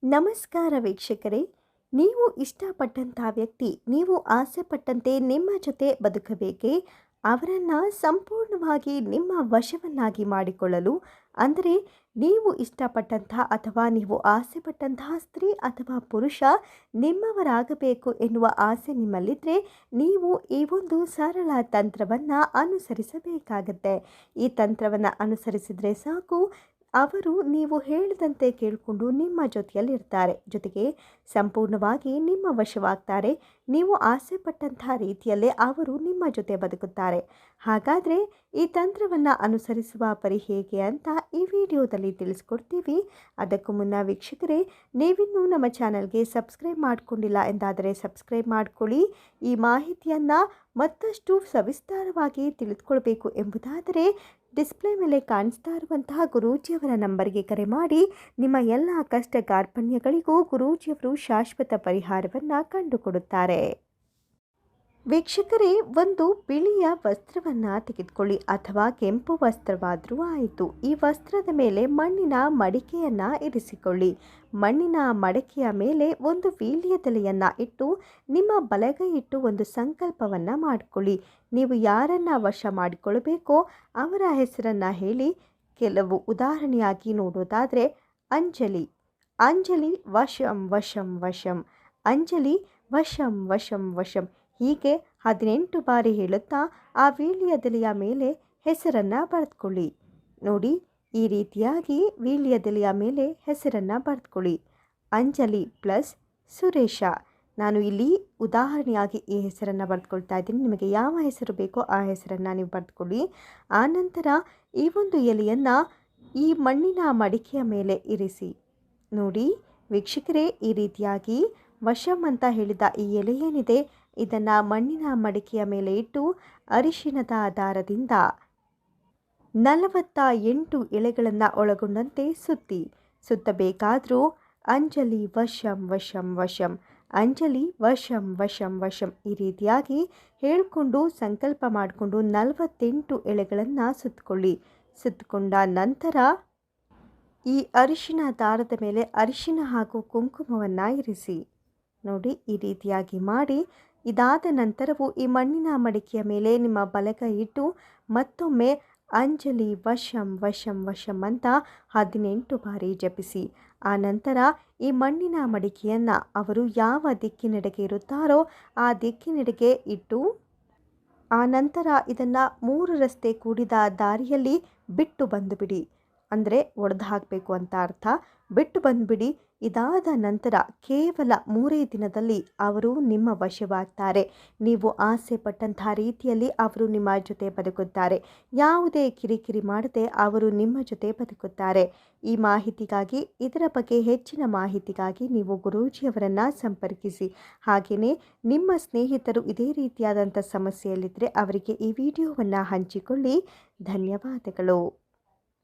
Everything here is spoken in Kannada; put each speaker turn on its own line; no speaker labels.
ನಮಸ್ಕಾರ ವೀಕ್ಷಕರೇ, ನೀವು ಇಷ್ಟಪಟ್ಟಂಥ ವ್ಯಕ್ತಿ ನೀವು ಆಸೆ ಪಟ್ಟಂತೆ ನಿಮ್ಮ ಜೊತೆ ಬದುಕಬೇಕೇ? ಅವರನ್ನು ಸಂಪೂರ್ಣವಾಗಿ ನಿಮ್ಮ ವಶವನ್ನಾಗಿ ಮಾಡಿಕೊಳ್ಳಲು, ಅಂದರೆ ನೀವು ಇಷ್ಟಪಟ್ಟಂಥ ಅಥವಾ ನೀವು ಆಸೆ ಪಟ್ಟಂತಹ ಸ್ತ್ರೀ ಅಥವಾ ಪುರುಷ ನಿಮ್ಮವರಾಗಬೇಕು ಎನ್ನುವ ಆಸೆ ನಿಮ್ಮಲ್ಲಿದ್ದರೆ ನೀವು ಈ ಒಂದು ಸರಳ ತಂತ್ರವನ್ನು ಅನುಸರಿಸಬೇಕಾಗತ್ತೆ. ಈ ತಂತ್ರವನ್ನು ಅನುಸರಿಸಿದರೆ ಸಾಕು, ಅವರು ನೀವು ಹೇಳಿದಂತೆ ಕೇಳಿಕೊಂಡು ನಿಮ್ಮ ಜೊತೆಯಲ್ಲಿರ್ತಾರೆ, ಜೊತೆಗೆ ಸಂಪೂರ್ಣವಾಗಿ ನಿಮ್ಮ ವಶವಾಗ್ತಾರೆ. ನೀವು ಆಸೆ ಪಟ್ಟಂತಹ ರೀತಿಯಲ್ಲೇ ಅವರು ನಿಮ್ಮ ಜೊತೆ ಬದುಕುತ್ತಾರೆ. ಹಾಗಾದರೆ ಈ ತಂತ್ರವನ್ನು ಅನುಸರಿಸುವ ಪರಿ ಹೇಗೆ ಅಂತ ಈ ವಿಡಿಯೋದಲ್ಲಿ ತಿಳಿಸ್ಕೊಡ್ತೀವಿ. ಅದಕ್ಕೂ ಮುನ್ನ ವೀಕ್ಷಕರೇ, ನೀವಿನ್ನೂ ನಮ್ಮ ಚಾನಲ್ಗೆ ಸಬ್ಸ್ಕ್ರೈಬ್ ಮಾಡಿಕೊಂಡಿಲ್ಲ ಎಂದಾದರೆ ಸಬ್ಸ್ಕ್ರೈಬ್ ಮಾಡಿಕೊಳ್ಳಿ. ಈ ಮಾಹಿತಿಯನ್ನು ಮತ್ತಷ್ಟು ಸವಿಸ್ತಾರವಾಗಿ ತಿಳಿದುಕೊಳ್ಬೇಕು ಎಂಬುದಾದರೆ ಡಿಸ್ಪ್ಲೇ ಮೇಲೆ ಕಾಣಿಸ್ತಾ ಇರುವಂತಹ ಗುರೂಜಿಯವರ ನಂಬರ್ಗೆ ಕರೆ ಮಾಡಿ ನಿಮ್ಮ ಎಲ್ಲ ಕಷ್ಟ ಕಾರ್ಪಣ್ಯಗಳಿಗೂ ಗುರೂಜಿಯವರು ಶಾಶ್ವತ ಪರಿಹಾರವನ್ನು ಕಂಡುಕೊಡುತ್ತಾರೆ. ವೀಕ್ಷಕರೇ, ಒಂದು ಬಿಳಿಯ ವಸ್ತ್ರವನ್ನು ತೆಗೆದುಕೊಳ್ಳಿ ಅಥವಾ ಕೆಂಪು ವಸ್ತ್ರವಾದರೂ ಆಯಿತು. ಈ ವಸ್ತ್ರದ ಮೇಲೆ ಮಣ್ಣಿನ ಮಡಿಕೆಯನ್ನು ಇರಿಸಿಕೊಳ್ಳಿ. ಮಣ್ಣಿನ ಮಡಿಕೆಯ ಮೇಲೆ ಒಂದು ವೀಳ್ಯದೆಲೆಯನ್ನು ಇಟ್ಟು ನಿಮ್ಮ ಬಲಗೈ ಇಟ್ಟು ಒಂದು ಸಂಕಲ್ಪವನ್ನು ಮಾಡಿಕೊಳ್ಳಿ. ನೀವು ಯಾರನ್ನು ವಶ ಮಾಡಿಕೊಳ್ಳಬೇಕೋ ಅವರ ಹೆಸರನ್ನು ಹೇಳಿ. ಕೆಲವು ಉದಾಹರಣೆಯಾಗಿ ನೋಡೋದಾದರೆ ಅಂಜಲಿ. ಅಂಜಲಿ ವಶಂ ವಶಂ ವಶಂ, ಅಂಜಲಿ ವಶಂ ವಶಂ ವಶಂ, ಹೀಗೆ 18 ಬಾರಿ ಹೇಳುತ್ತಾ ಆ ವೀಳ್ಯದೆಲೆಯ ಮೇಲೆ ಹೆಸರನ್ನು ಬರೆದುಕೊಳ್ಳಿ. ನೋಡಿ, ಈ ರೀತಿಯಾಗಿ ವೀಳ್ಯದೆಲೆಯ ಮೇಲೆ ಹೆಸರನ್ನು ಬರೆದುಕೊಳ್ಳಿ. ಅಂಜಲಿ ಪ್ಲಸ್ ಸುರೇಶ. ನಾನು ಇಲ್ಲಿ ಉದಾಹರಣೆಯಾಗಿ ಈ ಹೆಸರನ್ನು ಬರೆದುಕೊಳ್ತಾ ಇದ್ದೀನಿ. ನಿಮಗೆ ಯಾವ ಹೆಸರು ಬೇಕೋ ಆ ಹೆಸರನ್ನು ನೀವು ಬರೆದುಕೊಳ್ಳಿ. ಆನಂತರ ಈ ಒಂದು ಎಲೆಯನ್ನು ಈ ಮಣ್ಣಿನ ಮಡಿಕೆಯ ಮೇಲೆ ಇರಿಸಿ. ನೋಡಿ ವೀಕ್ಷಕರೇ, ಈ ರೀತಿಯಾಗಿ ವಶಂ ಅಂತ ಹೇಳಿದ ಈ ಎಲೆ ಏನಿದೆ ಇದನ್ನು ಮಣ್ಣಿನ ಮಡಿಕೆಯ ಮೇಲೆ ಇಟ್ಟು ಅರಿಶಿಣದ ದಾರದಿಂದ 48 ಎಳೆಗಳನ್ನು ಒಳಗೊಂಡಂತೆ ಸುತ್ತಬೇಕಾದರೂ ಅಂಜಲಿ ವಶಂ ವಶಂ ವಶಂ, ಅಂಜಲಿ ವಶಂ ವಶಂ ವಶಂ, ಈ ರೀತಿಯಾಗಿ ಹೇಳಿಕೊಂಡು ಸಂಕಲ್ಪ ಮಾಡಿಕೊಂಡು 48 ಎಳೆಗಳನ್ನು ಸುತ್ತಕೊಳ್ಳಿ. ಸುತ್ತಕೊಂಡ ನಂತರ ಈ ಅರಿಶಿಣ ದಾರದ ಮೇಲೆ ಅರಿಶಿಣ ಹಾಗೂ ಕುಂಕುಮವನ್ನು ಇರಿಸಿ. ನೋಡಿ, ಈ ರೀತಿಯಾಗಿ ಮಾಡಿ ಇದಾದ ನಂತರವೂ ಈ ಮಣ್ಣಿನ ಮಡಿಕೆಯ ಮೇಲೆ ನಿಮ್ಮ ಬಲಗೈ ಇಟ್ಟು ಮತ್ತೊಮ್ಮೆ ಅಂಜಲಿ ವಶಂ ವಶಂ ವಶಂ ಅಂತ 18 ಬಾರಿ ಜಪಿಸಿ. ಆ ನಂತರ ಈ ಮಣ್ಣಿನ ಮಡಿಕೆಯನ್ನು ಅವರು ಯಾವ ದಿಕ್ಕಿನೆಡೆಗೆ ಇರುತ್ತಾರೋ ಆ ದಿಕ್ಕಿನೆಡೆಗೆ ಇಟ್ಟು ಆ ನಂತರ ಇದನ್ನು 3 ರಸ್ತೆ ಕೂಡಿದ ದಾರಿಯಲ್ಲಿ ಬಿಟ್ಟು ಬಂದುಬಿಡಿ. ಅಂದರೆ ಒಡೆದು ಹಾಕಬೇಕು ಅಂತ ಅರ್ಥ. ಬಿಟ್ಟು ಬಂದುಬಿಡಿ. ಇದಾದ ನಂತರ ಕೇವಲ 3 ದಿನದಲ್ಲಿ ಅವರು ನಿಮ್ಮ ವಶವಾಗ್ತಾರೆ. ನೀವು ಆಸೆ ಪಟ್ಟಂತಹ ರೀತಿಯಲ್ಲಿ ಅವರು ನಿಮ್ಮ ಜೊತೆ ಬದುಕುತ್ತಾರೆ. ಯಾವುದೇ ಕಿರಿಕಿರಿ ಮಾಡದೆ ಅವರು ನಿಮ್ಮ ಜೊತೆ ಬದುಕುತ್ತಾರೆ. ಈ ಮಾಹಿತಿಗಾಗಿ, ಇದರ ಬಗ್ಗೆ ಹೆಚ್ಚಿನ ಮಾಹಿತಿಗಾಗಿ ನೀವು ಗುರೂಜಿಯವರನ್ನು ಸಂಪರ್ಕಿಸಿ. ಹಾಗೆಯೇ ನಿಮ್ಮ ಸ್ನೇಹಿತರು ಇದೇ ರೀತಿಯಾದಂಥ ಸಮಸ್ಯೆಯಲ್ಲಿದ್ದರೆ ಅವರಿಗೆ ಈ ವಿಡಿಯೋವನ್ನು ಹಂಚಿಕೊಳ್ಳಿ. ಧನ್ಯವಾದಗಳು.